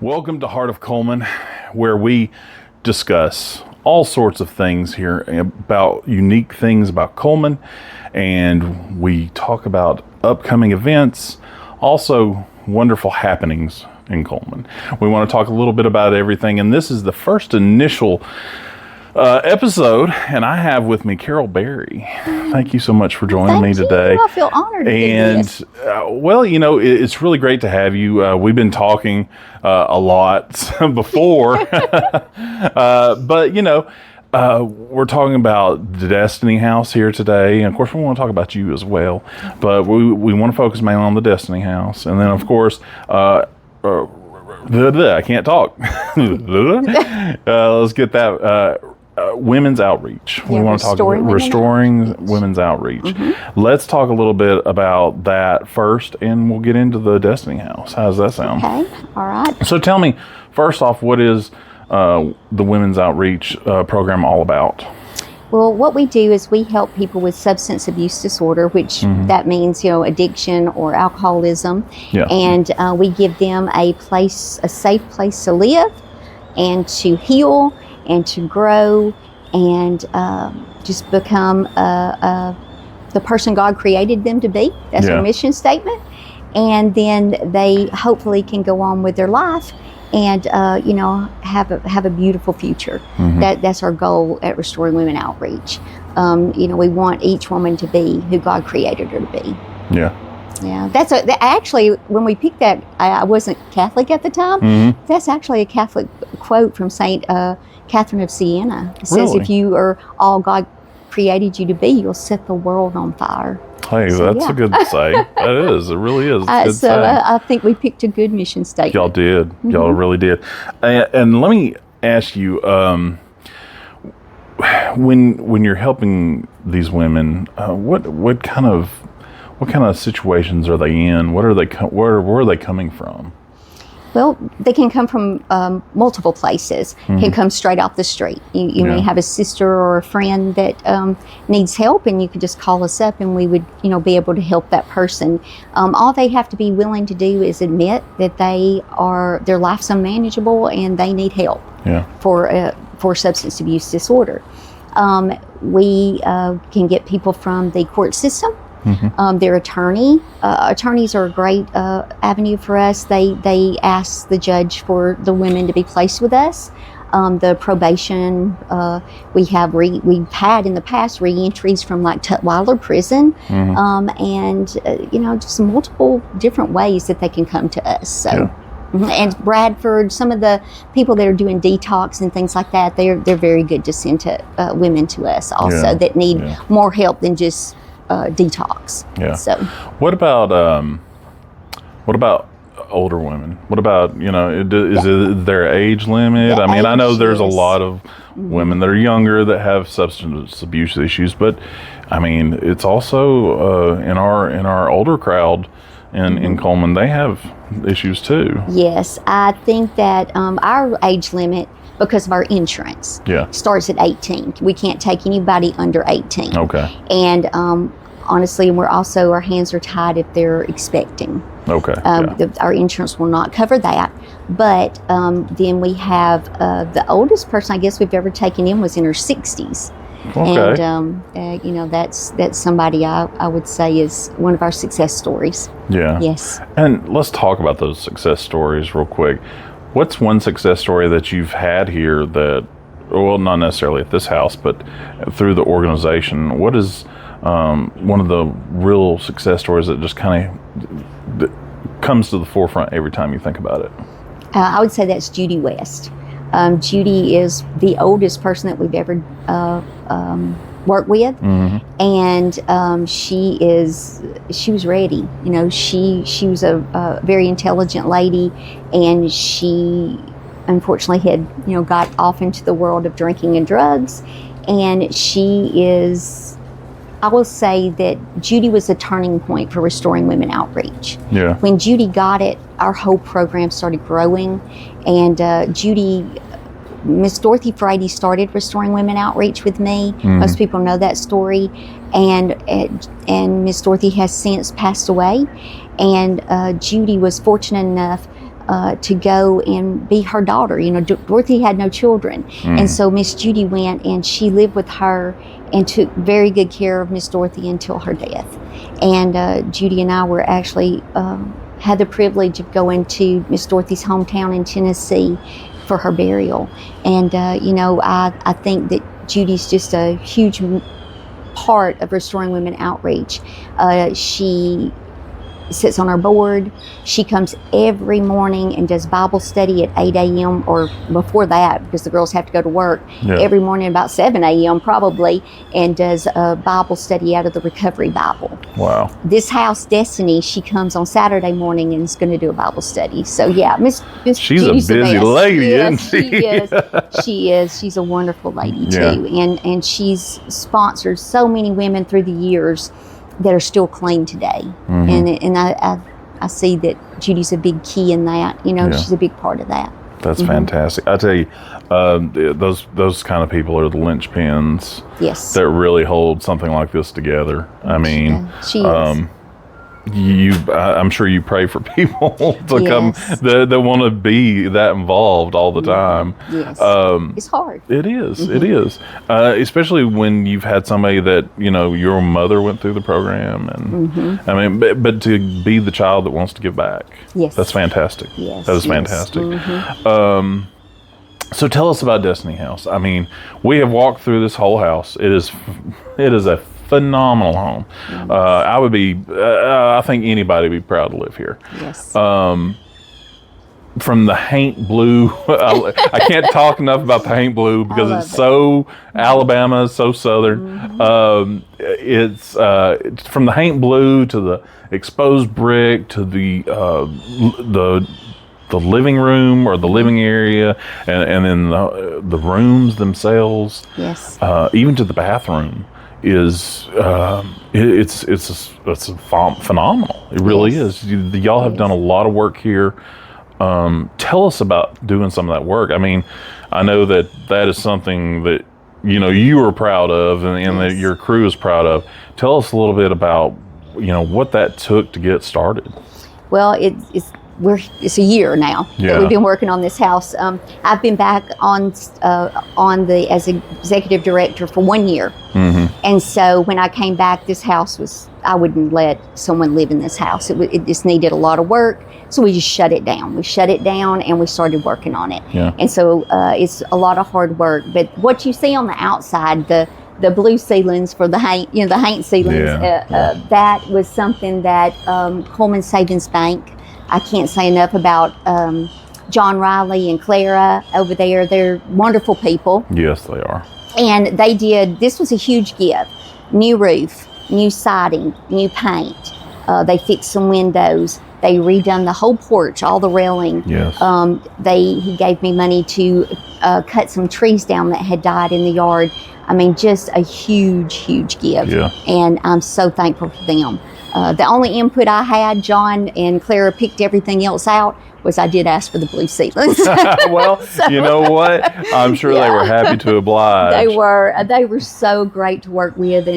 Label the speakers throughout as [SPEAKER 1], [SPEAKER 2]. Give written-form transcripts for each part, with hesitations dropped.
[SPEAKER 1] Welcome to Heart of Cullman, where we discuss all sorts of things here about unique things about Cullman, and we talk about upcoming events, also wonderful happenings in Cullman. We want to talk a little bit about everything, and this is the first initial episode, and I have with me Carol Berry. Thank you so much for joining me today.
[SPEAKER 2] I feel honored to do this.
[SPEAKER 1] Well, you know, it's really great to have you. We've been talking a lot before, but you know, we're talking about the Destiny House here today, and of course we want to talk about you as well, but we want to focus mainly on the Destiny House, and then of course I can't talk. Let's get that women's outreach. We want to talk about restoring women's outreach. Mm-hmm. Let's talk a little bit about that first, and we'll get into the Destiny House. How does that sound?
[SPEAKER 2] Okay, all right.
[SPEAKER 1] So tell me, first off, what is the women's outreach program all about?
[SPEAKER 2] Well, what we do is we help people with substance abuse disorder, which that means, addiction or alcoholism. Yeah. And we give them a safe place to live and to heal and to grow and just become the person God created them to be. That's our mission statement. And then they hopefully can go on with their life and have a beautiful future. Mm-hmm. That's our goal at Restoring Women Outreach. We want each woman to be who God created her to be.
[SPEAKER 1] Yeah.
[SPEAKER 2] Yeah, actually, when we picked that, I wasn't Catholic at the time. Mm-hmm. That's actually a Catholic quote from Saint Catherine of Siena. It says, if you are all God created you to be, you'll set the world on fire.
[SPEAKER 1] Hey, that's a good say. That is. It really is.
[SPEAKER 2] I think we picked a good mission statement.
[SPEAKER 1] Y'all did. Mm-hmm. Y'all really did. And let me ask you, when you're helping these women, what kind of situations are they in? Where are they coming from?
[SPEAKER 2] Well, they can come from multiple places. Mm-hmm. Can come straight off the street. You may have a sister or a friend that needs help, and you could just call us up, and we would, be able to help that person. All they have to be willing to do is admit that their life's unmanageable and they need help for substance abuse disorder. We can get people from the court system. Mm-hmm. Their attorney. Attorneys are a great avenue for us. They ask the judge for the women to be placed with us. The probation, we've had in the past re-entries from like Tutwiler Prison, and just multiple different ways that they can come to us. So. Yeah. And Bradford, some of the people that are doing detox and things like that, they're very good to send to women to us also that need more help than just detox. Yeah. So,
[SPEAKER 1] what about older women? What about is it their age limit? I mean, I know there's a lot of women that are younger that have substance abuse issues, but I mean, it's also in our older crowd in Cullman, they have issues too.
[SPEAKER 2] Yes, I think that our age limit, because of our insurance, starts at 18. We can't take anybody under 18. Okay. And honestly, our hands are tied if they're expecting. Okay. Our insurance will not cover that. But then we have the oldest person I guess we've ever taken in was in her 60s. Okay. And that's somebody I would say is one of our success stories. Yeah. Yes.
[SPEAKER 1] And let's talk about those success stories real quick. What's one success story that you've had here that, well, not necessarily at this house, but through the organization? What is one of the real success stories that just kind of comes to the forefront every time you think about it?
[SPEAKER 2] I would say that's Judy West. Judy is the oldest person that we've ever worked with, and she was ready. She was a very intelligent lady, and she unfortunately had got off into the world of drinking and drugs, and I will say that Judy was a turning point for Restoring Women Outreach. Yeah. When Judy got it, our whole program started growing, and Miss Dorothy Frady started Restoring Women Outreach with me. Most people know that story, and Miss Dorothy has since passed away, and Judy was fortunate enough to go and be her daughter. You know, Dorothy had no children, and so Miss Judy went and she lived with her and took very good care of Miss Dorothy until her death. And Judy and I were actually had the privilege of going to Miss Dorothy's hometown in Tennessee for her burial. And you know, I think that Judy's just a huge part of Restoring Women Outreach. She sits on our board. She comes every morning and does Bible study at 8 a.m. or before that, because the girls have to go to work, every morning about 7 a.m. probably, and does a Bible study out of the Recovery Bible.
[SPEAKER 1] Wow.
[SPEAKER 2] This house, Destiny, she comes on Saturday morning and is going to do a Bible study. So yeah, Miss
[SPEAKER 1] She's
[SPEAKER 2] Judy's
[SPEAKER 1] a busy lady,
[SPEAKER 2] yes,
[SPEAKER 1] isn't she?
[SPEAKER 2] She is. She is. She's a wonderful lady too. And she's sponsored so many women through the years that are still clean today. And I see that Judy's a big key in that. You know, she's a big part of that.
[SPEAKER 1] That's fantastic. I tell you, those kind of people are the linchpins that really hold something like this together. I mean,
[SPEAKER 2] she is.
[SPEAKER 1] I'm sure you pray for people to come that want to be that involved all the time.
[SPEAKER 2] Yes. It's hard.
[SPEAKER 1] It is. It is. Especially when you've had somebody that, you know, your mother went through the program, and I mean, but to be the child that wants to give back.
[SPEAKER 2] Yes.
[SPEAKER 1] That's fantastic.
[SPEAKER 2] Yes.
[SPEAKER 1] That is fantastic. So tell us about Destiny House. I mean, we have walked through this whole house. It is a phenomenal home. I would be, I think anybody would be proud to live here.
[SPEAKER 2] Yes.
[SPEAKER 1] From the Haint Blue, I can't talk enough about the Haint Blue because it's so Alabama, so Southern. It's from the Haint Blue to the exposed brick to the living room or the living area, and then the rooms themselves.
[SPEAKER 2] Yes.
[SPEAKER 1] Even to the bathroom is it's phenomenal. It really is. Y'all have done a lot of work here. Tell us about doing some of that work. I mean, I know that is something that, you know, you are proud of, and that your crew is proud of. Tell us a little bit about, you know, what that took to get started.
[SPEAKER 2] Well, it's a year now that we've been working on this house. I've been back as executive director for 1 year. And so when I came back, this house I wouldn't let someone live in this house. It just needed a lot of work. So we just shut it down. We shut it down and we started working on it. And so it's a lot of hard work. But what you see on the outside, the blue ceilings for the Haint, you know, the Haint ceilings, that was something that Cullman Savings Bank, I can't say enough about John Riley and Clara over there. They're wonderful people.
[SPEAKER 1] Yes, they are.
[SPEAKER 2] And this was a huge gift. New roof, new siding, new paint. They fixed some windows. They redone the whole porch, all the railing.
[SPEAKER 1] Yes.
[SPEAKER 2] He gave me money to cut some trees down that had died in the yard. I mean, just a huge, huge gift. Yeah. And I'm so thankful for them. The only input I had, John and Clara picked everything else out, was I did ask for the blue ceilings.
[SPEAKER 1] Well, so, you know what? I'm sure they were happy to oblige.
[SPEAKER 2] They were so great to work with,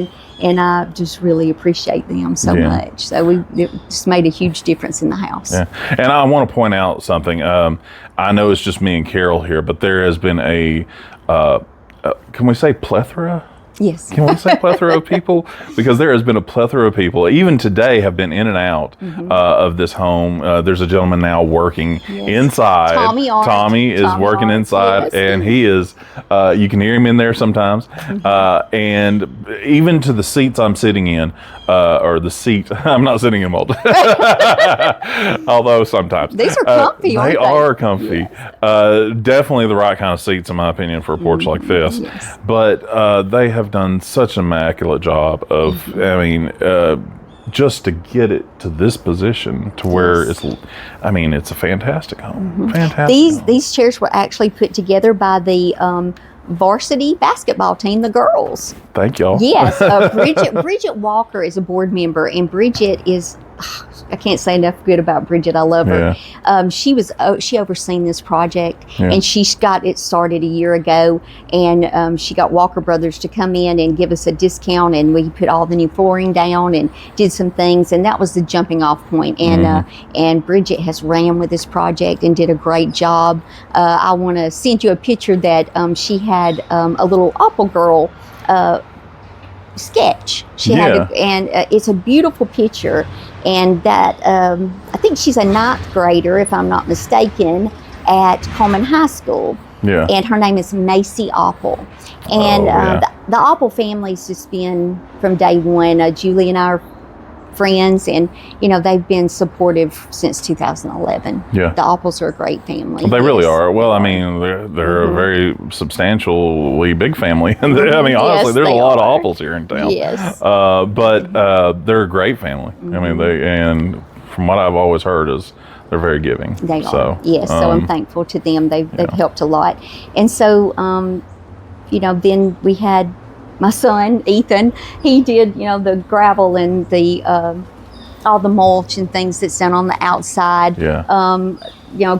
[SPEAKER 2] and I just really appreciate them so much. So it just made a huge difference in the house. Yeah.
[SPEAKER 1] And I want to point out something. I know it's just me and Carol here, but there has been can we say plethora?
[SPEAKER 2] Yes.
[SPEAKER 1] Can we say plethora of people? Because there has been a plethora of people, even today, have been in and out of this home. There's a gentleman now working inside. Tommy is working inside, and he is, you can hear him in there sometimes. And even to the seats I'm sitting in, or the seat, I'm not sitting in multi. Although sometimes.
[SPEAKER 2] These are comfy, aren't they?
[SPEAKER 1] They are comfy. Yes. Definitely the right kind of seats, in my opinion, for a porch like this. Yes. But they have done such an immaculate job of, just to get it to this position to where it's a fantastic home. Fantastic.
[SPEAKER 2] These chairs were actually put together by the varsity basketball team, the girls.
[SPEAKER 1] Thank y'all.
[SPEAKER 2] Yes. Bridget Walker is a board member, and Bridget is I can't say enough good about Bridget. I love her. She overseen this project, and she got it started a year ago, and she got Walker Brothers to come in and give us a discount, and we put all the new flooring down and did some things, and that was the jumping off point. And Bridget has ran with this project and did a great job. I want to send you a picture that she had a little Apple Girl sketch. She had, and it's a beautiful picture. And that I think she's a 9th grader, if I'm not mistaken, at Cullman High School.
[SPEAKER 1] Yeah.
[SPEAKER 2] And her name is Macy Apple. And the Apple family's just been from day one. Julie and I are friends, and they've been supportive since 2011. The Apples are a great family.
[SPEAKER 1] They really are. Well, I mean, they're a very substantially big family. I mean, honestly, there's a lot of Apples here in town. But they're a great family. I mean, and from what I've always heard is they're very giving.
[SPEAKER 2] They are. Yes. So I'm thankful to them. They've helped a lot. And so, then we had my son, Ethan. He did, the gravel and the all the mulch and things that's done on the outside.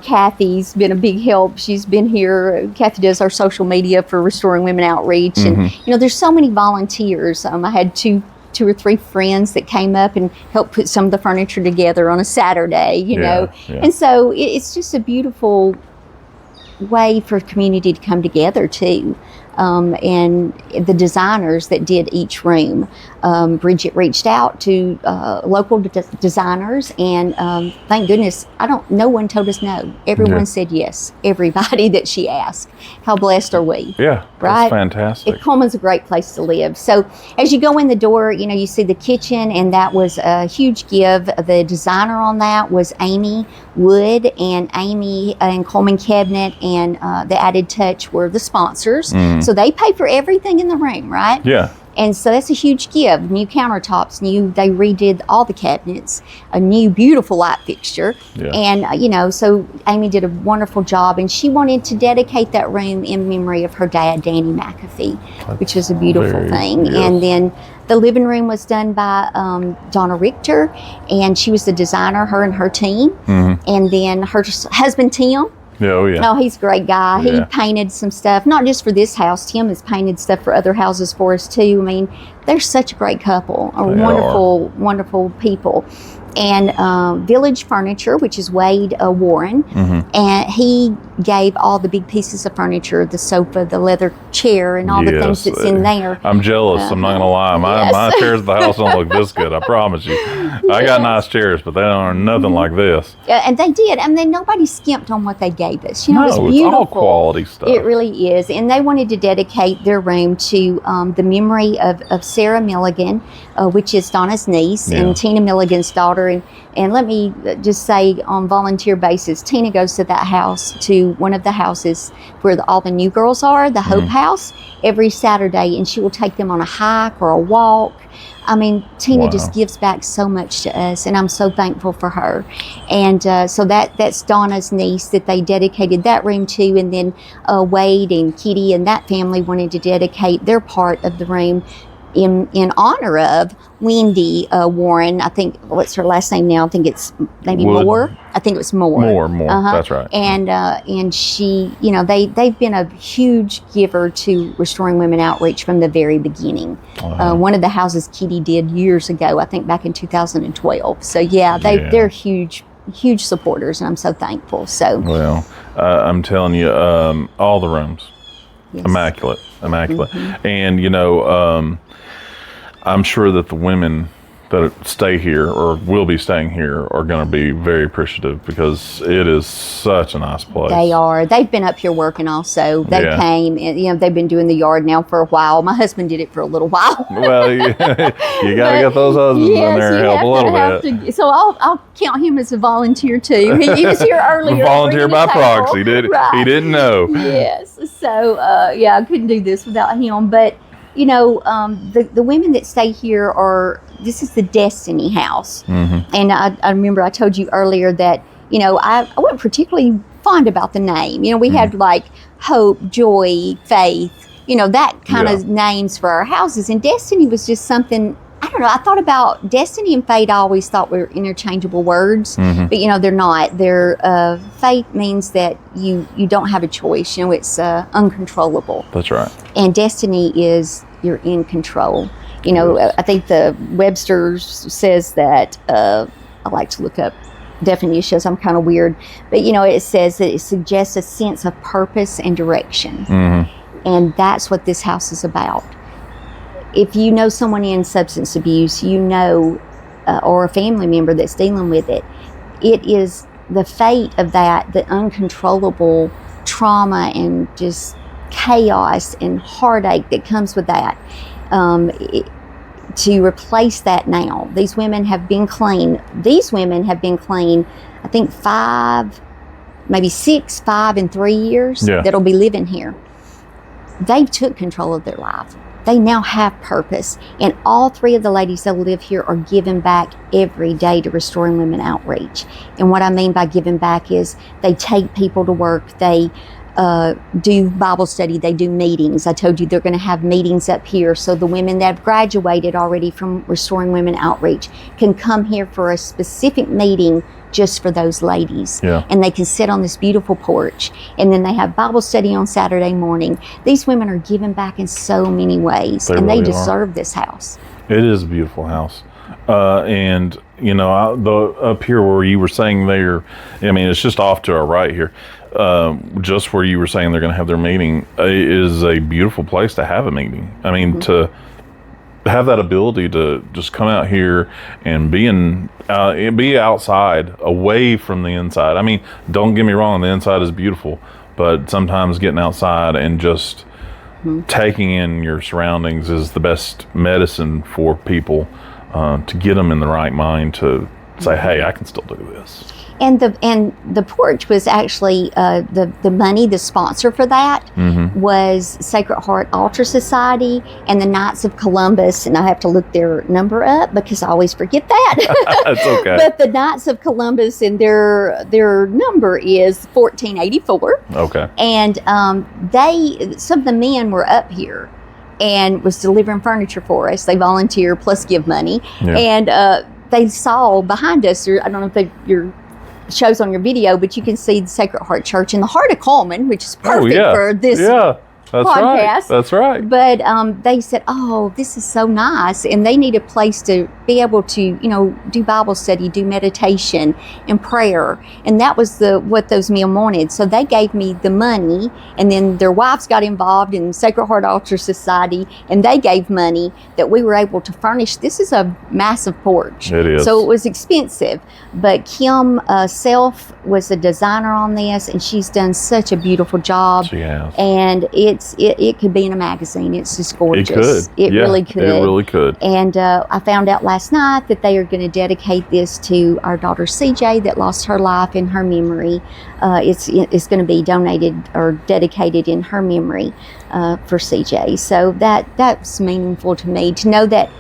[SPEAKER 2] Kathy's been a big help. She's been here. Kathy does our social media for Restoring Women Outreach. And, there's so many volunteers. I had two or three friends that came up and helped put some of the furniture together on a Saturday, you know. And so it's just a beautiful way for community to come together too. And the designers that did each room, Bridget reached out to local designers, and thank goodness, no one told us no. Everyone said yes. Everybody that she asked. How blessed are we?
[SPEAKER 1] Yeah,
[SPEAKER 2] right?
[SPEAKER 1] That's fantastic.
[SPEAKER 2] Cullman's a great place to live. So as you go in the door, you see the kitchen, and that was a huge give. The designer on that was Amy Wood, and Amy and Cullman Cabinet, and the Added Touch were the sponsors. So they pay for everything in the room, right?
[SPEAKER 1] Yeah.
[SPEAKER 2] And so that's a huge give. New countertops, they redid all the cabinets, a new beautiful light fixture. And, so Amy did a wonderful job, and she wanted to dedicate that room in memory of her dad, Danny McAfee, which was a beautiful thing. And then the living room was done by Donna Richter, and she was the designer, her and her team. And then her husband, Tim. Oh, he's a great guy. He painted some stuff, not just for this house. Tim has painted stuff for other houses for us too. I mean, they're such a great couple, wonderful people. And Village Furniture, which is Wade Warren, and he gave all the big pieces of furniture, the sofa, the leather chair, and all the things that's in there.
[SPEAKER 1] I'm jealous. I'm not gonna lie. My chairs at the house don't look this good. I promise you. I got nice chairs, but they are nothing like this.
[SPEAKER 2] And they did. I mean, nobody skimped on what they gave us.
[SPEAKER 1] No,
[SPEAKER 2] it's beautiful.
[SPEAKER 1] It's all quality stuff.
[SPEAKER 2] It really is. And they wanted to dedicate their room to the memory of Sarah Milligan, which is Donna's niece, and Tina Milligan's daughter. And let me just say, on volunteer basis, Tina goes to that house, to one of the houses where all the new girls are, the Hope House, every Saturday, and she will take them on a hike or a walk. I mean, Tina just gives back so much to us, and I'm so thankful for her. And so that's Donna's niece that they dedicated that room to, and then Wade and Kitty and that family wanted to dedicate their part of the room in honor of Wendy Warren. I think, what's her last name now? I think it's maybe
[SPEAKER 1] Wood.
[SPEAKER 2] Moore. I think it was Moore.
[SPEAKER 1] Moore. That's right.
[SPEAKER 2] And she, they've been a huge giver to Restoring Women Outreach from the very beginning. One of the houses Kitty did years ago, I think back in 2012. So they're huge supporters, and I'm so thankful. So
[SPEAKER 1] I'm telling you, all the rooms, immaculate. And I'm sure that the women that stay here or will be staying here are going to be very appreciative, because it is such a nice place.
[SPEAKER 2] They are. They've been up here working also. They came, and they've been doing the yard now for a while. My husband did it for a little while.
[SPEAKER 1] Well, you got to get those husbands in there and help a little bit.
[SPEAKER 2] So I'll count him as a volunteer too. He was here earlier.
[SPEAKER 1] Volunteer by proxy. He didn't know.
[SPEAKER 2] Yes. So I couldn't do this without him. But the women that stay here this is the Destiny House. And I remember I told you earlier that, I wasn't particularly fond about the name. We had like hope, joy, faith, that kind of names for our houses. And Destiny was just something, I don't know. I thought about destiny and fate. I always thought were interchangeable words, but they're not. They're fate means that you don't have a choice. It's uncontrollable.
[SPEAKER 1] That's right.
[SPEAKER 2] And destiny is you're in control. I think the Webster says that. I like to look up definitions. I'm kind of weird, but it says that it suggests a sense of purpose and direction, and that's what this house is about. If you know someone in substance abuse, or a family member that's dealing with it, it is the fate of that, the uncontrollable trauma and just chaos and heartache that comes with that. To replace that now, these women have been clean. I think 5, maybe 6, 5, and 3 years that'll be living here. They've took control of their life. They now have purpose. And all 3 of the ladies that live here are giving back every day to Restoring Women Outreach. And what I mean by giving back is they take people to work. They do Bible study. They do meetings. I told you they're going to have meetings up here. So the women that have graduated already from Restoring Women Outreach can come here for a specific meeting just for those ladies. And they can sit on this beautiful porch, and then they have Bible study on Saturday morning. These women are giving back in so many ways, and they deserve this house.
[SPEAKER 1] It is a beautiful house. And up here where you were saying it's just off to our right here, just where you were saying they're going to have their meeting, is a beautiful place to have a meeting. To have that ability to just come out here and be outside, away from the inside. Don't get me wrong, the inside is beautiful, but sometimes getting outside and just taking in your surroundings is the best medicine for people, to get them in the right mind to say, hey, I can still do this.
[SPEAKER 2] And the porch was actually the money, the sponsor for that was Sacred Heart Altar Society and the Knights of Columbus. And I have to look their number up because I always forget that.
[SPEAKER 1] That's okay.
[SPEAKER 2] But the Knights of Columbus, and their number is 1484.
[SPEAKER 1] Okay.
[SPEAKER 2] And some of the men were up here and was delivering furniture for us. They volunteer plus give money. And they saw behind us, I don't know if your shows on your video, but you can see the Sacred Heart Church in the Heart of Cullman, which is perfect for this podcast.
[SPEAKER 1] That's right.
[SPEAKER 2] But they said, oh, this is so nice. And they need a place to be able to, do Bible study, do meditation and prayer. And that was what those men wanted. So they gave me the money, and then their wives got involved in Sacred Heart Altar Society, and they gave money that we were able to furnish. This is a massive porch.
[SPEAKER 1] It is.
[SPEAKER 2] So it was expensive. But Kim Self was a designer on this, and she's done such a beautiful job.
[SPEAKER 1] She has.
[SPEAKER 2] And it could be in a magazine. It's just gorgeous.
[SPEAKER 1] It could.
[SPEAKER 2] It really could.
[SPEAKER 1] It really could.
[SPEAKER 2] And I found out last night that they are going to dedicate this to our daughter CJ that lost her life in her memory. It's going to be donated or dedicated in her memory for CJ. So that's meaningful to me to know that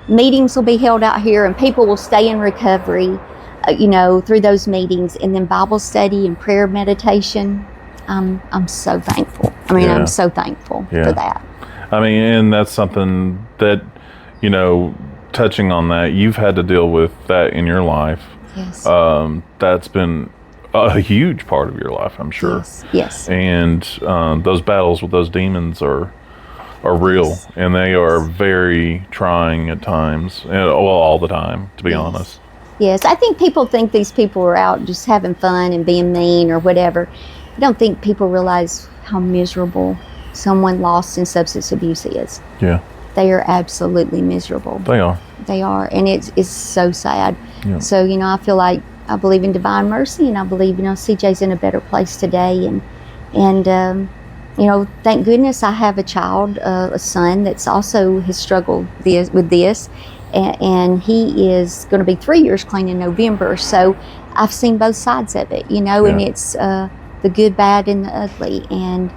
[SPEAKER 2] meetings will be held out here and people will stay in recovery, through those meetings, and then Bible study and prayer meditation. I'm so thankful. I'm so thankful for that.
[SPEAKER 1] And that's something that, touching on that, you've had to deal with that in your life.
[SPEAKER 2] Yes.
[SPEAKER 1] That's been a huge part of your life, I'm sure.
[SPEAKER 2] Yes.
[SPEAKER 1] And those battles with those demons are real, and they are very trying at times, all the time, to be honest.
[SPEAKER 2] Yes, I think people think these people are out just having fun and being mean or whatever. I don't think people realize how miserable someone lost in substance abuse is.
[SPEAKER 1] Yeah.
[SPEAKER 2] They are absolutely miserable.
[SPEAKER 1] They are.
[SPEAKER 2] And it's so sad.
[SPEAKER 1] Yeah.
[SPEAKER 2] So, I feel like I believe in divine mercy, and I believe, CJ's in a better place today. And thank goodness I have a child, a son that's also has struggled with this. And he is going to be 3 years clean in November. So I've seen both sides of it, and it's the good, bad, and the ugly. And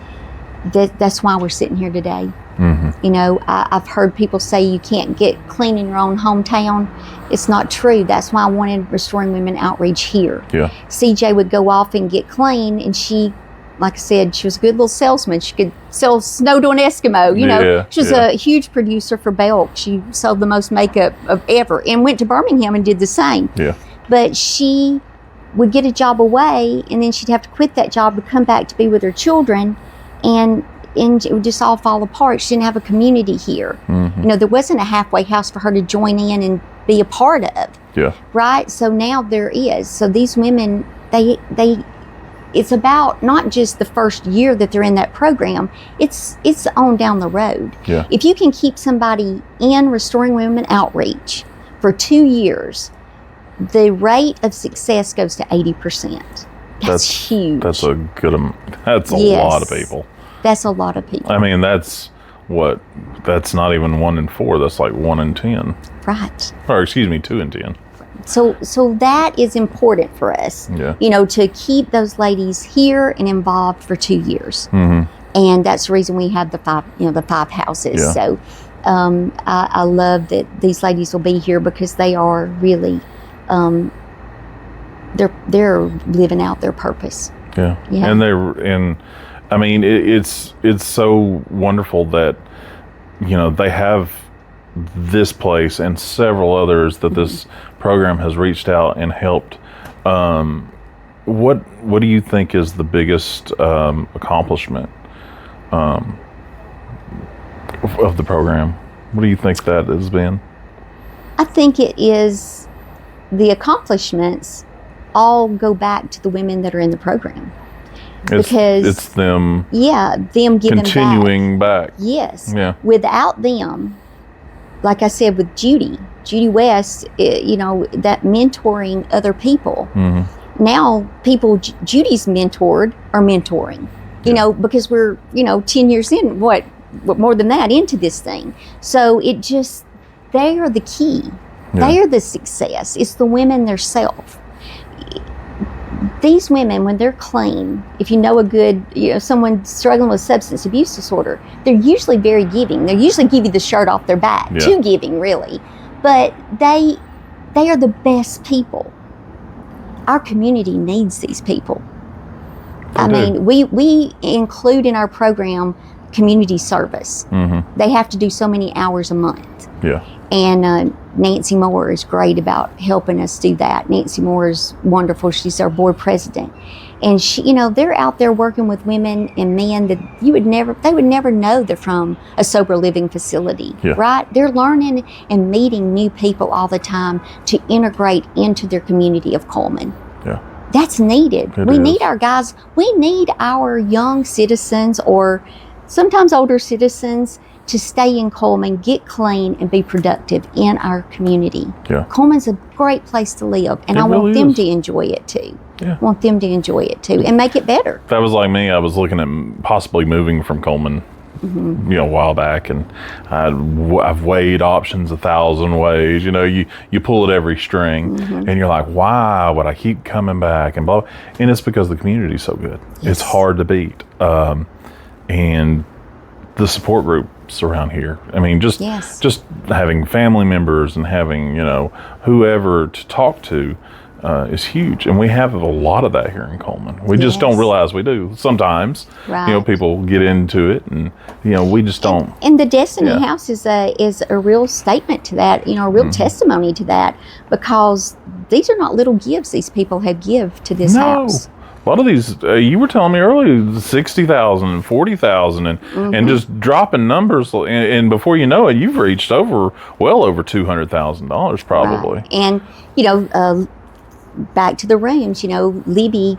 [SPEAKER 2] that's why we're sitting here today. I've heard people say you can't get clean in your own hometown. It's not true. That's why I wanted Restoring Women Outreach here.
[SPEAKER 1] Yeah.
[SPEAKER 2] CJ would go off and get clean, and she like I said, she was a good little salesman. She could sell snow to an Eskimo, you know.
[SPEAKER 1] Yeah,
[SPEAKER 2] She was a huge producer for Belk. She sold the most makeup of ever and went to Birmingham and did the same.
[SPEAKER 1] Yeah.
[SPEAKER 2] But she would get a job away, and then she'd have to quit that job to come back to be with her children, and it would just all fall apart. She didn't have a community here.
[SPEAKER 1] Mm-hmm.
[SPEAKER 2] You know, there wasn't a halfway house for her to join in and be a part of.
[SPEAKER 1] Yeah.
[SPEAKER 2] Right? So now there is. So these women, it's about not just the first year that they're in that program, it's on down the road.
[SPEAKER 1] Yeah.
[SPEAKER 2] If you can keep somebody in Restoring Women Outreach for 2 years, the rate of success goes to 80%. That's huge.
[SPEAKER 1] That's a good that's a
[SPEAKER 2] Yes.
[SPEAKER 1] lot of people.
[SPEAKER 2] That's a lot of people.
[SPEAKER 1] I mean, that's not even 1 in 4. That's like 1 in 10.
[SPEAKER 2] Right.
[SPEAKER 1] Or excuse me, 2 in 10.
[SPEAKER 2] So that is important for us.
[SPEAKER 1] Yeah.
[SPEAKER 2] You know, to keep those ladies here and involved for 2 years.
[SPEAKER 1] Mm-hmm.
[SPEAKER 2] And that's the reason we have the 5 houses.
[SPEAKER 1] Yeah.
[SPEAKER 2] So I love that these ladies will be here because they are really, they're living out their purpose.
[SPEAKER 1] Yeah.
[SPEAKER 2] Yeah.
[SPEAKER 1] And I mean, it's so wonderful that, you know, they have this place and several others that this program has reached out and helped. What do you think is the biggest accomplishment of the program? What do you think that has been?
[SPEAKER 2] I think it is the accomplishments all go back to the women that are in the program. Because
[SPEAKER 1] it's them
[SPEAKER 2] them giving
[SPEAKER 1] continuing back.
[SPEAKER 2] Yes.
[SPEAKER 1] Yeah.
[SPEAKER 2] Without them, like I said with Judy West, you know, that mentoring other people.
[SPEAKER 1] Mm-hmm.
[SPEAKER 2] Now people Judy's mentored are mentoring, you know, because we're, you know, 10 years in, what more than that into this thing. So it just, they are the key.
[SPEAKER 1] Yeah.
[SPEAKER 2] They are the success. It's the women themselves. These women, when they're clean, if you know someone struggling with substance abuse disorder, they're usually very giving. They usually give you the shirt off their back.
[SPEAKER 1] Yeah.
[SPEAKER 2] Too giving, really. But they are the best people. Our community needs these people. I mean, we include in our program community service.
[SPEAKER 1] Mm-hmm.
[SPEAKER 2] They have to do so many hours a month.
[SPEAKER 1] Yeah.
[SPEAKER 2] And Nancy Moore is great about helping us do that. Nancy Moore is wonderful. She's our board president. And she, you know, they're out there working with women and men that they would never know they're from a sober living facility,
[SPEAKER 1] Yeah.
[SPEAKER 2] right? They're learning and meeting new people all the time to integrate into their community of Cullman.
[SPEAKER 1] Yeah.
[SPEAKER 2] That's needed.
[SPEAKER 1] It
[SPEAKER 2] We
[SPEAKER 1] is.
[SPEAKER 2] need our guys. We need our young citizens or sometimes older citizens to stay in Cullman, get clean, and be productive in our community.
[SPEAKER 1] Yeah.
[SPEAKER 2] Cullman's a great place to live, and
[SPEAKER 1] It
[SPEAKER 2] I want
[SPEAKER 1] really
[SPEAKER 2] them
[SPEAKER 1] is.
[SPEAKER 2] to enjoy it too.
[SPEAKER 1] Yeah.
[SPEAKER 2] I want them to enjoy it too and make it better.
[SPEAKER 1] If that was like me, I was looking at possibly moving from Cullman,
[SPEAKER 2] Mm-hmm.
[SPEAKER 1] you know, a while back, and I've weighed options 1,000 ways. You know, you pull at every string,
[SPEAKER 2] Mm-hmm.
[SPEAKER 1] and you're like, why would I keep coming back? And blah. And it's because the community's so good.
[SPEAKER 2] Yes.
[SPEAKER 1] It's hard to beat, and the support groups around here. I mean, just
[SPEAKER 2] Yes.
[SPEAKER 1] having family members and having, you know, whoever to talk to is huge, and we have a lot of that here in Cullman. We just don't
[SPEAKER 2] Yes.
[SPEAKER 1] realize we do. Sometimes,
[SPEAKER 2] Right.
[SPEAKER 1] you know, people get into it, and you know, we just don't.
[SPEAKER 2] And the Destiny
[SPEAKER 1] Yeah.
[SPEAKER 2] House is a real statement to that, you know, a real testimony to that, because these are not little gifts these people have give to this house.
[SPEAKER 1] A lot of these, you were telling me earlier, 60,000 and 40,000, and just dropping numbers, and before you know it, you've reached well over $200,000 probably.
[SPEAKER 2] Right. And, you know, back to the rooms, you know, Libby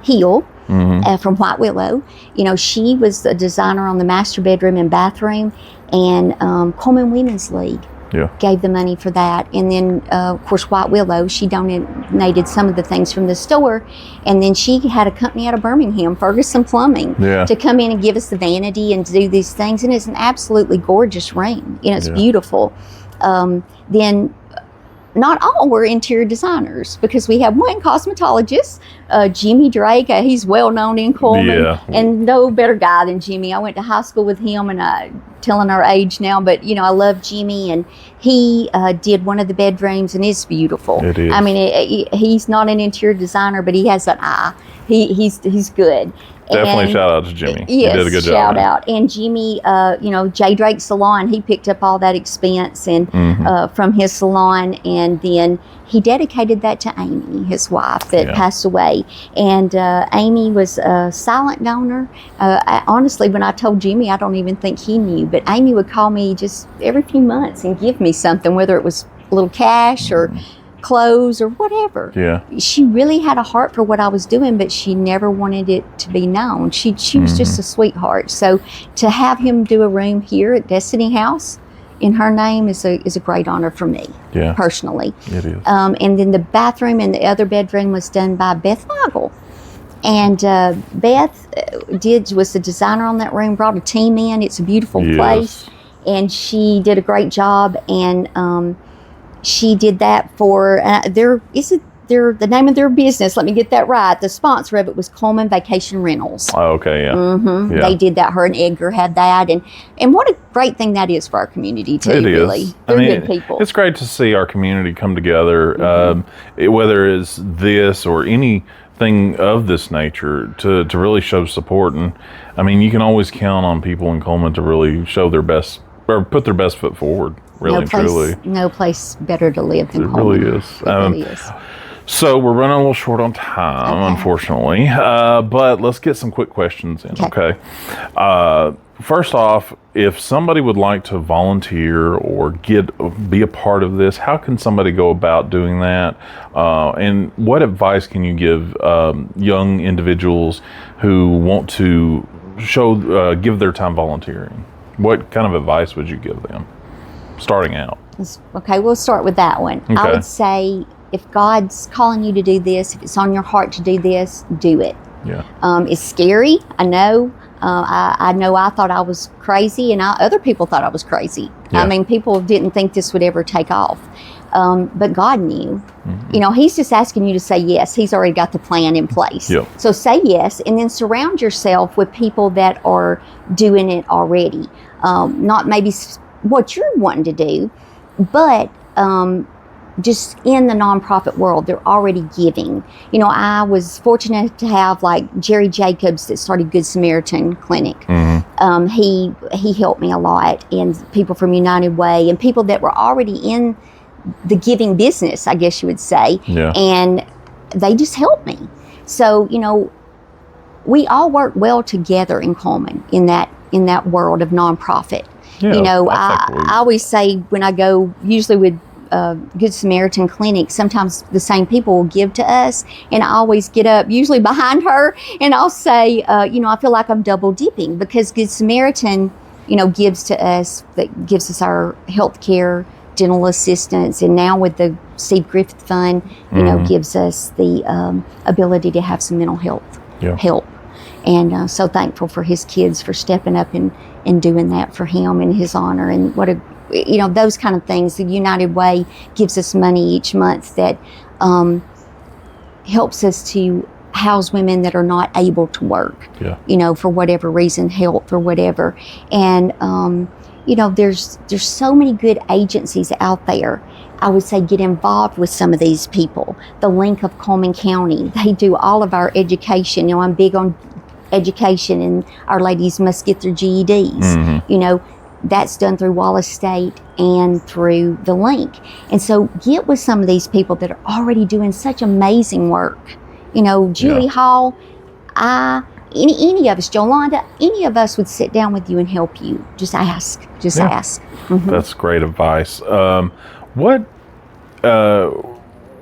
[SPEAKER 2] Hill from White Willow, you know, she was the designer on the master bedroom and bathroom, and Cullman Women's League
[SPEAKER 1] Yeah.
[SPEAKER 2] gave the money for that. And then, of course, White Willow, she donated some of the things from the store. And then she had a company out of Birmingham, Ferguson Plumbing,
[SPEAKER 1] Yeah.
[SPEAKER 2] to come in and give us the vanity and to do these things. And it's an absolutely gorgeous room. You know, it's
[SPEAKER 1] Yeah.
[SPEAKER 2] beautiful. Then not all were interior designers, because we have one cosmetologist, Jimmy Drake. He's well known in Cullman,
[SPEAKER 1] Yeah.
[SPEAKER 2] and no better guy than Jimmy. I went to high school with him, and telling our age now, but I love Jimmy, and he did one of the bedrooms, and it's beautiful.
[SPEAKER 1] It is.
[SPEAKER 2] I mean, he's not an interior designer, but he has an eye. He's good.
[SPEAKER 1] Definitely
[SPEAKER 2] And
[SPEAKER 1] shout out to Jimmy.
[SPEAKER 2] Yes,
[SPEAKER 1] you did a good
[SPEAKER 2] shout
[SPEAKER 1] job. Man.
[SPEAKER 2] out. And Jimmy, J. Drake Salon, he picked up all that expense and from his salon, and then he dedicated that to Amy, his wife, that passed away. And Amy was a silent donor. Honestly, when I told Jimmy, I don't even think he knew, but Amy would call me just every few months and give me something, whether it was a little cash or clothes or whatever.
[SPEAKER 1] Yeah.
[SPEAKER 2] She really had a heart for what I was doing, but she never wanted it to be known. She was just a sweetheart. So to have him do a room here at Destiny House in her name is a great honor for me, personally.
[SPEAKER 1] It is.
[SPEAKER 2] And then the bathroom and the other bedroom was done by Beth Weigel. And Beth was the designer on that room, brought a team in. It's a beautiful place. And she did a great job. And she did that for the name of their business. Let me get that right. The sponsor of it was Cullman Vacation Rentals.
[SPEAKER 1] Oh, okay, yeah.
[SPEAKER 2] They did that. Her and Edgar had that, and what a great thing that is for our community too.
[SPEAKER 1] It
[SPEAKER 2] really,
[SPEAKER 1] is.
[SPEAKER 2] they're good people.
[SPEAKER 1] It's great to see our community come together, whether it's this or anything of this nature, to really show support. And I mean, you can always count on people in Cullman to really show their best or put their best foot forward. Really, truly.
[SPEAKER 2] No place better to live than
[SPEAKER 1] It
[SPEAKER 2] Cullman.
[SPEAKER 1] really is.
[SPEAKER 2] It really is.
[SPEAKER 1] So we're running a little short on time, unfortunately. But let's get some quick questions in, okay? First off, if somebody would like to volunteer or be a part of this, how can somebody go about doing that? And what advice can you give young individuals who want to give their time volunteering? What kind of advice would you give them starting out?
[SPEAKER 2] Okay, we'll start with that one.
[SPEAKER 1] Okay.
[SPEAKER 2] I would say if God's calling you to do this, if it's on your heart to do this, do it.
[SPEAKER 1] Yeah.
[SPEAKER 2] It's scary, I know. I know I thought I was crazy, and other people thought I was crazy.
[SPEAKER 1] Yeah.
[SPEAKER 2] I mean, people didn't think this would ever take off. But God knew. He's just asking you to say yes. He's already got the plan in place.
[SPEAKER 1] Yep.
[SPEAKER 2] So say yes, and then surround yourself with people that are doing it already. Not maybe what you're wanting to do, but just in the nonprofit world, they're already giving. I was fortunate to have like Jerry Jacobs that started Good Samaritan Clinic. He helped me a lot, and people from United Way, and people that were already in the giving business, I guess you would say.
[SPEAKER 1] Yeah.
[SPEAKER 2] And they just helped me. So, we all work well together in Cullman in that world of nonprofit.
[SPEAKER 1] Yeah,
[SPEAKER 2] I always say when I go, usually with Good Samaritan Clinic, sometimes the same people will give to us, and I always get up, usually behind her, and I'll say, I feel like I'm double dipping, because Good Samaritan, gives to us, that gives us our health care, dental assistance, and now with the Steve Griffith Fund, gives us the ability to have some mental health help. And so thankful for his kids for stepping up and doing that for him in his honor. And what those kind of things. The United Way gives us money each month that helps us to house women that are not able to work, for whatever reason, health or whatever. And, there's so many good agencies out there. I would say get involved with some of these people. The Link of Cullman County, they do all of our education. I'm big on education, and our ladies must get their GEDs. That's done through Wallace State and through the Link. And so get with some of these people that are already doing such amazing work. Julie Hall, any of us, Jolanda, any of us would sit down with you and help you. Just ask. Ask.
[SPEAKER 1] That's great advice. What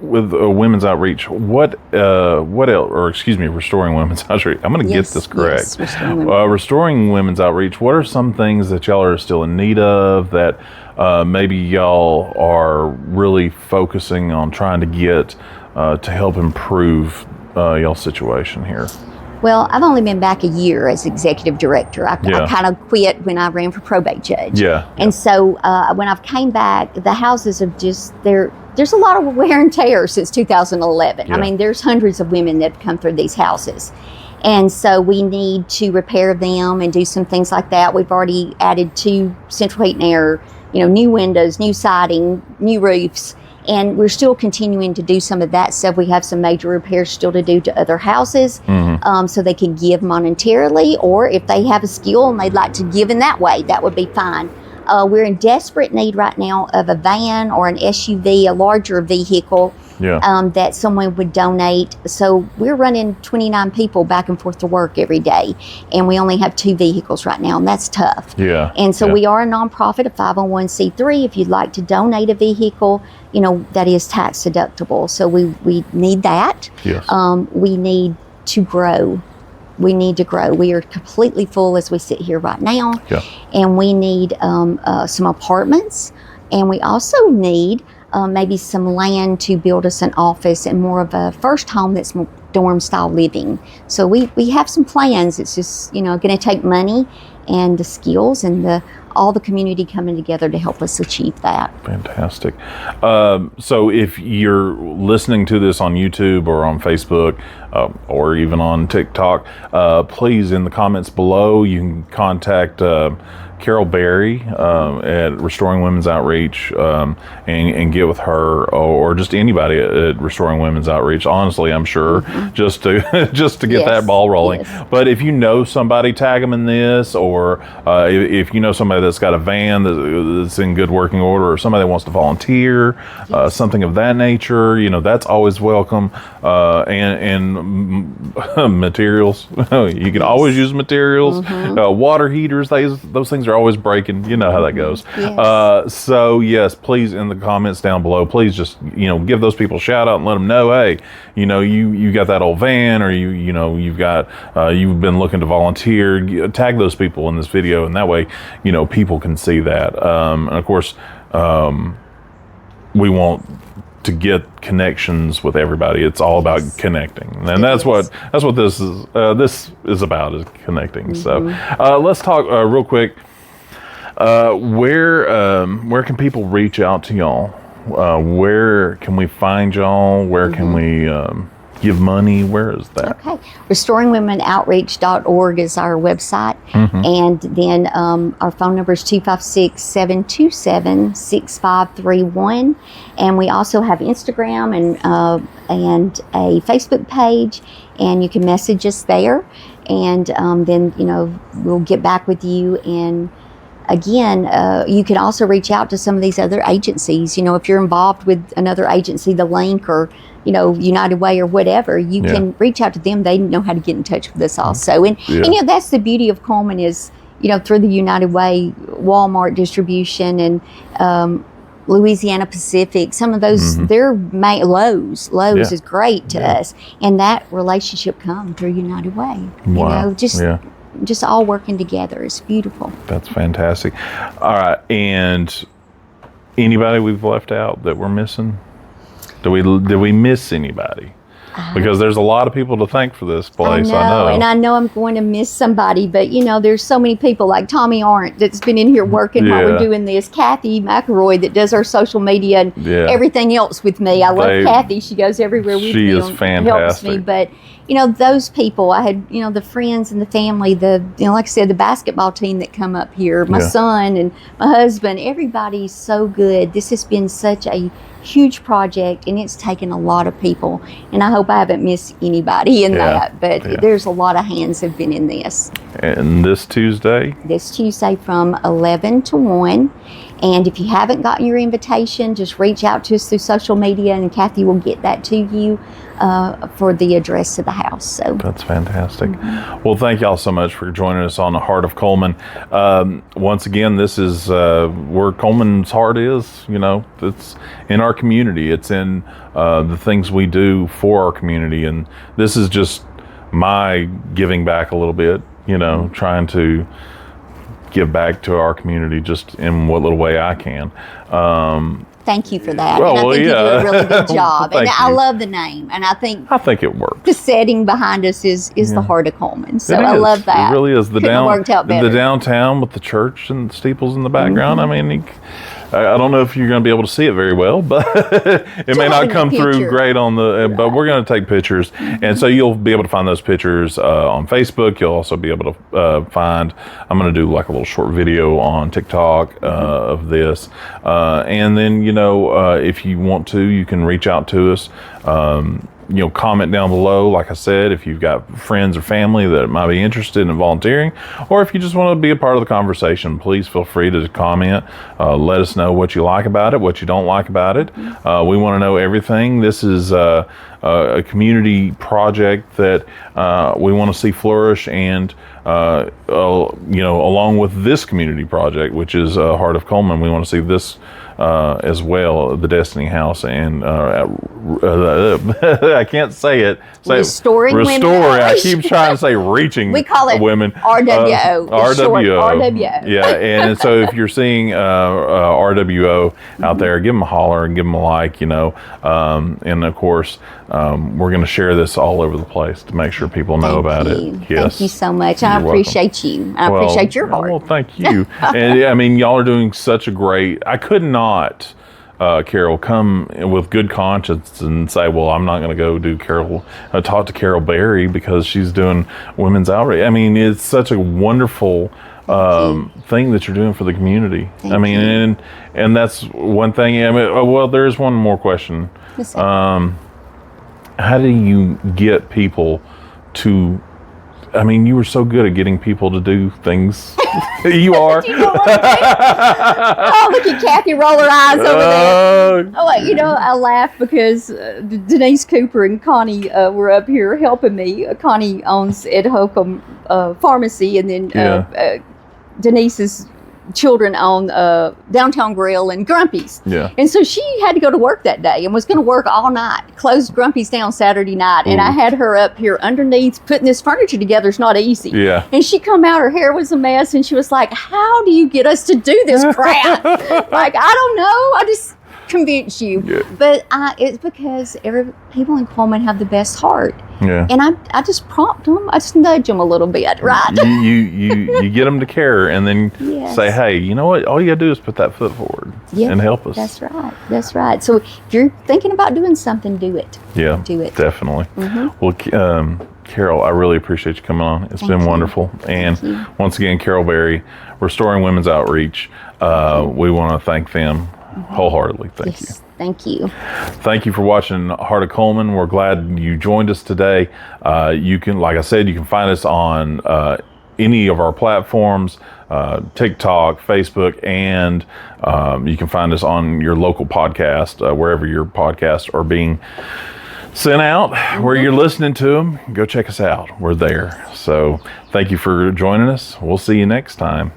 [SPEAKER 1] with Women's Outreach, what else, or excuse me, Restoring Women's Outreach. I'm going to get this correct. Restoring Women's Outreach, what are some things that y'all are still in need of that maybe y'all are really focusing on trying to get to help improve y'all's situation here?
[SPEAKER 2] Well, I've only been back a year as executive director. I kind of quit when I ran for probate judge. And so when I've came back, the houses have there's a lot of wear and tear since 2011. I mean, there's hundreds of women that have come through these houses. And so we need to repair them and do some things like that. We've already added 2 central heat and air, new windows, new siding, new roofs. And we're still continuing to do some of that stuff. We have some major repairs still to do to other houses, so they can give monetarily, or if they have a skill and they'd like to give in that way, that would be fine. We're in desperate need right now of a van or an SUV, a larger vehicle, that someone would donate. So we're running 29 people back and forth to work every day, and we only have 2 vehicles right now, and that's tough. And so we are a nonprofit, a 501c3. If you'd like to donate a vehicle, that is tax deductible. So we need that. We need to grow. We need to grow. We are completely full as we sit here right now. And we need some apartments. And we also need maybe some land to build us an office and more of a first home that's more dorm style living. So we have some plans. It's just, going to take money and the skills and all the community coming together to help us achieve that.
[SPEAKER 1] Fantastic. So if you're listening to this on YouTube or on Facebook or even on TikTok, please, in the comments below, you can contact Carol Berry at Restoring Women's Outreach and get with her, or just anybody at Restoring Women's Outreach. Honestly, I'm sure just to get that ball rolling. But if you know somebody, tag them in this, or if you know somebody that's got a van that's in good working order, or somebody that wants to volunteer, something of that nature, that's always welcome. And materials, you can always use materials. Water heaters, those things are always breaking. You know how that goes. So yes, please, in the comments down below, please just give those people a shout out and let them know, hey, you got that old van, or you've been looking to volunteer. Tag those people in this video, and that way people can see that. And of course, we want to get connections with everybody. It's all about connecting, and that's what this is about, is connecting. So let's talk real quick. Where can people reach out to y'all? Where can we find y'all? Where can we give money? Where is that?
[SPEAKER 2] Okay. RestoringWomenOutreach.org is our website. And then our phone number is 256-727-6531. And we also have Instagram and a Facebook page, and you can message us there. And then, we'll get back with you. And again, you can also reach out to some of these other agencies. If you're involved with another agency, the Link or, United Way or whatever, you can reach out to them. They know how to get in touch with us also. And that's the beauty of Cullman is, through the United Way, Walmart distribution, and Louisiana Pacific, some of those, they're Lowe's is great to us. And that relationship comes through United Way. Just all working together. It's beautiful.
[SPEAKER 1] That's fantastic. All right, and anybody we've left out that we're missing? Did we miss anybody? Because there's a lot of people to thank for this place. I know.
[SPEAKER 2] And I know I'm going to miss somebody, but there's so many people like Tommy Arndt that's been in here working while we're doing this. Kathy McElroy that does our social media and everything else with me. I love Kathy. She goes everywhere with me.
[SPEAKER 1] She is fantastic.
[SPEAKER 2] Helps me. But those people, I had the friends and the family, like I said, the basketball team that come up here, my son and my husband. Everybody's so good. This has been such a huge project, and it's taken a lot of people, and I hope I haven't missed anybody in that, but there's a lot of hands have been in this.
[SPEAKER 1] And this Tuesday
[SPEAKER 2] from 11 to 1. And if you haven't gotten your invitation, just reach out to us through social media, and Kathy will get that to you for the address of the house. So
[SPEAKER 1] that's fantastic. Well, thank y'all so much for joining us on the Heart of Cullman. Once again, this is where Cullman's heart is. It's in our community. It's in the things we do for our community, and this is just my giving back a little bit. Trying to give back to our community just in what little way I can.
[SPEAKER 2] Thank you for that. And I think you do a really good job. And I love the name. And I think
[SPEAKER 1] it works.
[SPEAKER 2] The setting behind us is the Heart of Cullman. So I love that.
[SPEAKER 1] It really is.
[SPEAKER 2] Couldn't have worked out better.
[SPEAKER 1] The downtown with the church and the steeples in the background. I mean, I don't know if you're going to be able to see it very well, but it may not come through great on the, but we're going to take pictures. And so you'll be able to find those pictures on Facebook. You'll also be able to find, I'm going to do like a little short video on TikTok of this. And then, if you want to, you can reach out to us. Comment down below. Like I said, if you've got friends or family that might be interested in volunteering, or if you just want to be a part of the conversation, please feel free to comment. Let us know what you like about it, what you don't like about it. We want to know everything. This is a community project that we want to see flourish, and along with this community project, which is Heart of Cullman, we want to see this as well, the Destiny House, and I can't say it.
[SPEAKER 2] Restoring Women.
[SPEAKER 1] I keep trying to say reaching.
[SPEAKER 2] We call it
[SPEAKER 1] women.
[SPEAKER 2] RWO.
[SPEAKER 1] RWO. Yeah, and so if you're seeing RWO out there, give them a holler and give them a like. And of course, we're going to share this all over the place to make sure people know about it. Yes.
[SPEAKER 2] Thank you so much. I appreciate you. I appreciate your heart.
[SPEAKER 1] Well, thank you. And y'all are doing such a great. I could not. Carol, come with good conscience and say, well, I'm not going to go talk to Carol Berry because she's doing women's outreach. I mean, it's such a wonderful thing that you're doing for the community.
[SPEAKER 2] Thank you.
[SPEAKER 1] And that's one thing. There's one more question.
[SPEAKER 2] Yes,
[SPEAKER 1] how do you get people to? You were so good at getting people to do things. You are.
[SPEAKER 2] Oh, look at Kathy roll her eyes over there. I laugh because Denise Cooper and Connie were up here helping me. Connie owns Ed Holcomb Pharmacy, and then Denise's children own Downtown Grill and Grumpy's.
[SPEAKER 1] Yeah.
[SPEAKER 2] And so she had to go to work that day and was going to work all night. Closed Grumpy's down Saturday night. Ooh. And I had her up here underneath putting this furniture together. It's not easy.
[SPEAKER 1] Yeah.
[SPEAKER 2] And she come out, her hair was a mess, and she was like, how do you get us to do this crap? Like, I don't know. I just convince you. Yeah. But it's because people in Cullman have the best heart.
[SPEAKER 1] Yeah.
[SPEAKER 2] And I just prompt them. I just nudge them a little bit, right?
[SPEAKER 1] You get them to care, and then say, hey, you know what? All you got to do is put that foot forward and help us.
[SPEAKER 2] That's right. That's right. So if you're thinking about doing something, do it.
[SPEAKER 1] Yeah.
[SPEAKER 2] Do it.
[SPEAKER 1] Definitely. Mm-hmm. Well, Carol, I really appreciate you coming on. It's been wonderful. And once again, Carol Berry, Restoring Women's Outreach, we want to thank them wholeheartedly. Thank you.
[SPEAKER 2] Thank you.
[SPEAKER 1] Thank you for watching Heart of Cullman. We're glad you joined us today. You can, like I said, you can find us on any of our platforms, TikTok, Facebook, and you can find us on your local podcast, wherever your podcasts are being sent out, where you're listening to them. Go check us out. We're there. So thank you for joining us. We'll see you next time.